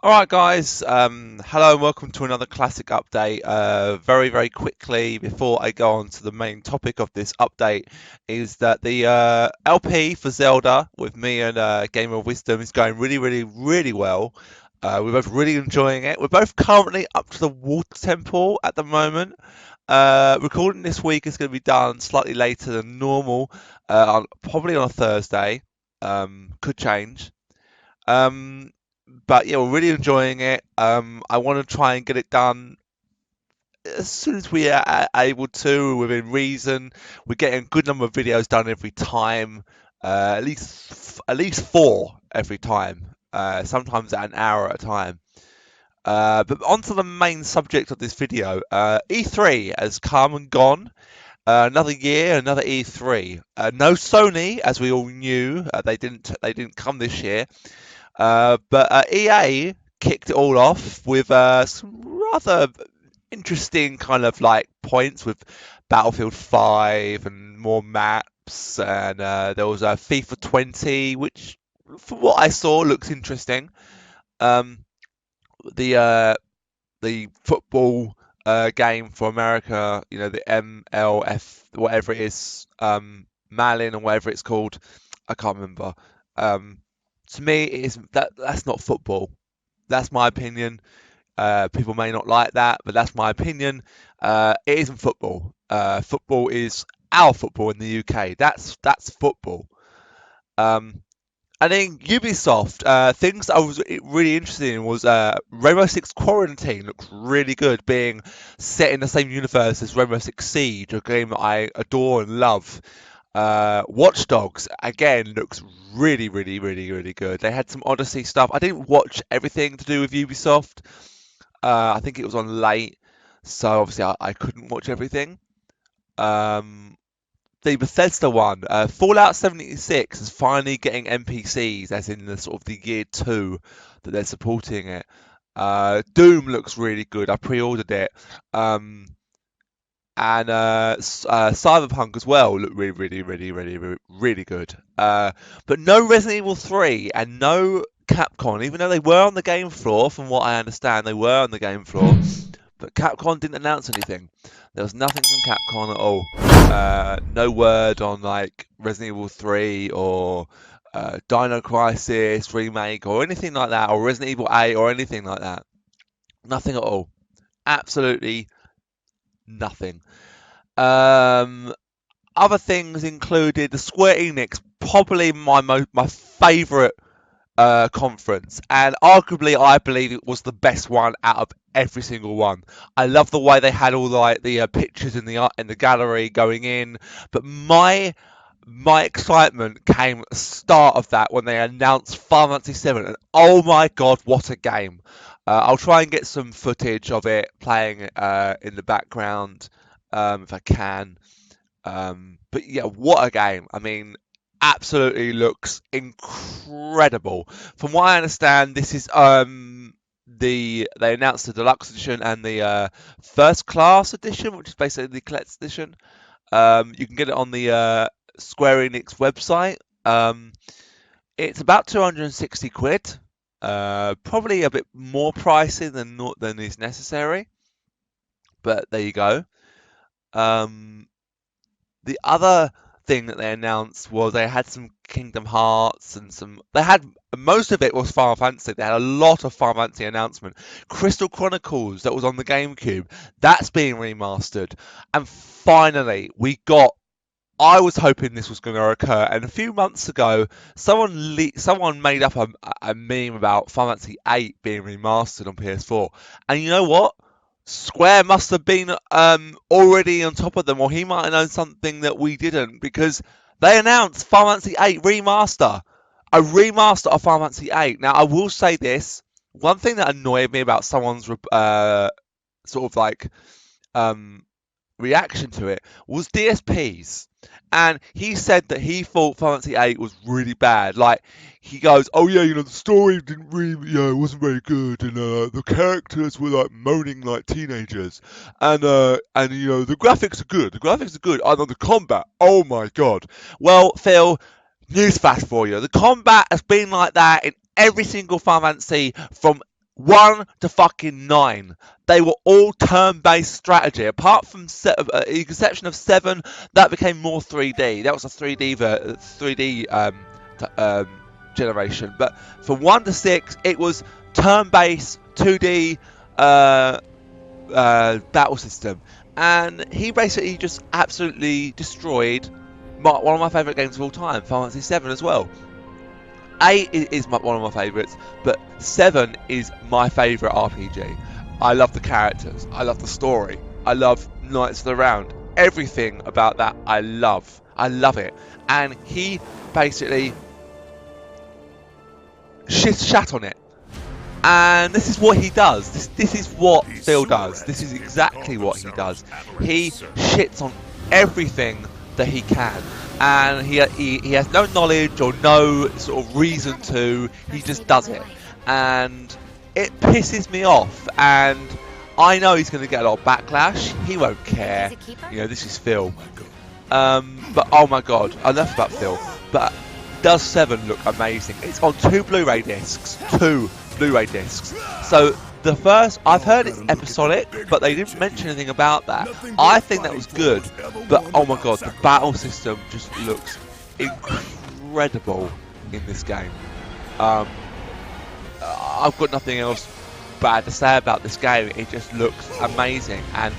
Alright guys, hello and welcome to another Classic update. Very quickly, before I go on to the main topic of this update, is that the LP for Zelda with me and Gamer of Wisdom is going really well. We're both really enjoying it. We're both currently up to the Water Temple at the moment. Recording this week is going to be done slightly later than normal, probably on a Thursday. Could change. Um, but yeah, we're really enjoying it. I want to try and get it done as soon as we are able to, within reason. We're getting a good number of videos done every time, at least four every time. Sometimes at an hour at a time. But onto the main subject of this video. E3 has come and gone. Another year, another E3. No Sony, as we all knew. They didn't come this year. But EA kicked it all off with some rather interesting kind of like points with Battlefield 5 and more maps, and there was a FIFA 20, which, from what I saw, looks interesting. Um, the uh, the football game for America, the MLF, whatever it is, Malin or whatever it's called, I can't remember. Um, to me, it isn't that's not football. That's my opinion. People may not like that, but that's my opinion. It isn't football. Football is our football in the UK. That's football. Um, and then Ubisoft, things I was really interested in was Rainbow Six Quarantine looks really good, being set in the same universe as Rainbow Six Siege, a game that I adore and love. Watch Dogs again looks really good. They had some Odyssey stuff. I didn't watch everything to do with Ubisoft. I think it was on late, so obviously I couldn't watch everything. Um, the Bethesda one, Fallout 76 is finally getting NPCs, as in the sort of the year two that they're supporting it. Doom looks really good. I pre-ordered it. Um, and Cyberpunk as well looked really good. But no Resident Evil 3 and no Capcom, even though they were on the game floor, from what I understand, they were on the game floor. But Capcom didn't announce anything. There was nothing from Capcom at all. No word on like Resident Evil 3 or Dino Crisis remake or anything like that, or Resident Evil 8 or anything like that. Nothing at all. Absolutely nothing. Um, Other things included the Square Enix, probably my favourite conference, and arguably I believe it was the best one out of every single one. I love the way they had all like the pictures in the gallery going in, but my excitement came at the start of that when they announced Final Fantasy 7, and oh my god, what a game! I'll try and get some footage of it playing in the background if I can. But yeah, what a game! I mean, absolutely looks incredible. From what I understand, this is they announced the deluxe edition and the first class edition, which is basically the collector's edition. You can get it on the Square Enix website. It's about 260 quid. Probably a bit more pricey than is necessary, but there you go. Um, the other thing that they announced was they had some Kingdom Hearts and some. They had most of it was Final Fantasy. They had a lot of Final Fantasy announcement. Crystal Chronicles that was on the GameCube, that's being remastered, and finally we got. I was hoping this was going to occur, and a few months ago, someone made up a meme about Final Fantasy 8 being remastered on PS4, and you know what? Square must have been already on top of them, or he might have known something that we didn't, because they announced Final Fantasy 8 remaster, a remaster of Final Fantasy 8. Now, I will say this: one thing that annoyed me about someone's sort of like reaction to it was DSPs. And he said that he thought Final Fantasy 8 was really bad. Like, he goes, oh yeah, the story didn't really, it wasn't very good, and the characters were like moaning like teenagers, and the graphics are good. The graphics are good. And the combat, oh my god. Well, Phil, newsflash for you: the combat has been like that in every single Final Fantasy from 1 to fucking 9. They were all turn-based strategy, apart from the exception of 7, that became more 3D. That was a 3D generation. But from 1 to 6, it was turn-based 2D battle system, and he basically just absolutely destroyed one of my favourite games of all time, Final Fantasy 7 as well. 8 is one of my favourites, but 7 is my favourite RPG. I love the characters, I love the story, I love Knights of the Round. Everything about that I love. I love it. And he basically shat on it. And this is what he does. This is what Phil does. This is exactly what he does. He shits on everything that he can. And he has no knowledge or no sort of reason to. He just does it. And it pisses me off. And I know he's going to get a lot of backlash. He won't care. You know, this is Phil. But oh my god, enough about Phil. But does 7 look amazing? It's on 2 Blu-ray discs. 2 Blu-ray discs. So the first, I've heard it's episodic, but they didn't mention anything about that. I think that was good, but oh my god, the battle system just looks incredible in this game. I've got nothing else bad to say about this game. It just looks amazing, and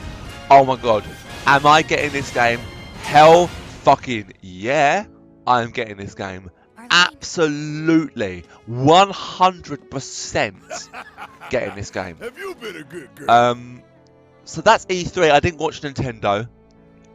oh my god, am I getting this game? Hell fucking yeah, I'm getting this game. Absolutely, 100% getting this game. Have you been a good girl? So that's E3. I didn't watch Nintendo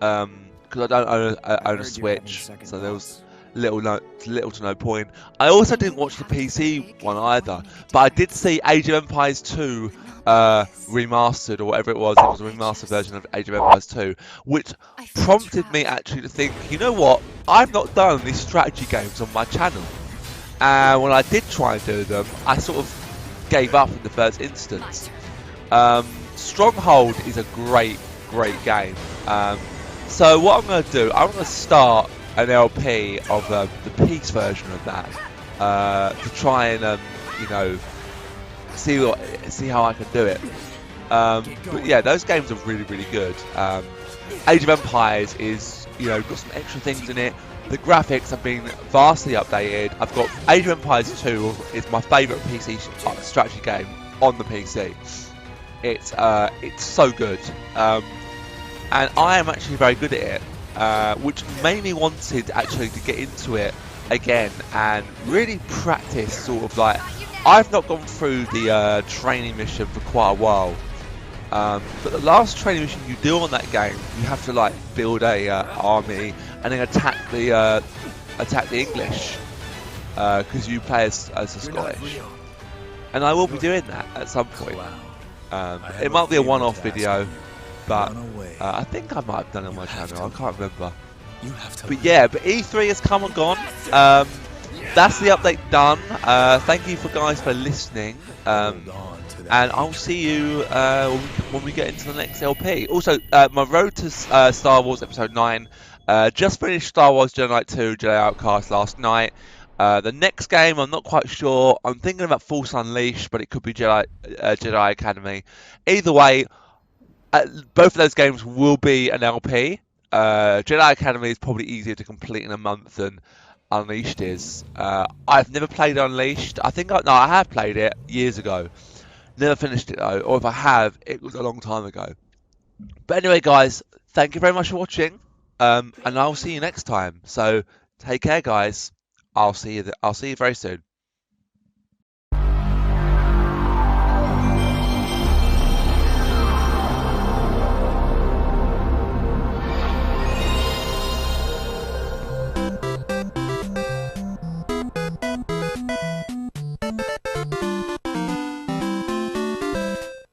because I don't own a Switch, so there was little to no point. I also didn't watch the PC one either, but I did see Age of Empires 2 remastered, or whatever it was. It was a remastered version of Age of Empires 2, which prompted me actually to think, you know what? I've not done these strategy games on my channel. And when I did try and do them, I sort of gave up in the first instance. Stronghold is a great game. So what I'm going to do, I'm going to start an LP of the Peace version of that to try and you know, see how I can do it. But yeah, those games are really good. Age of Empires is, you know, got some extra things in it. The graphics have been vastly updated. I've got Age of Empires 2 is my favourite PC strategy game on the PC. It's so good, and I am actually very good at it, which made me wanted actually to get into it again and really practice. Sort of like, I've not gone through the training mission for quite a while. But the last training mission you do on that game, you have to like build a army and then attack the English, because you play as the Scottish. And I will be doing that at some point. It might be a one-off video, but I think I might have done it on my channel. I can't remember. But yeah, but E3 has come and gone. That's the update done. Thank you guys for listening. And I'll see you when we get into the next LP. Also, my road to Star Wars Episode 9. Just finished Star Wars Jedi Knight 2 Jedi Outcast last night. The next game, I'm not quite sure. I'm thinking about Force Unleashed, but it could be Jedi Academy. Either way, both of those games will be an LP. Jedi Academy is probably easier to complete in a month than Unleashed is. I've never played Unleashed. I have played it years ago. Never finished it though, or if I have, it was a long time ago. But anyway, guys, thank you very much for watching, and I'll see you next time. So take care, guys. I'll see you very soon.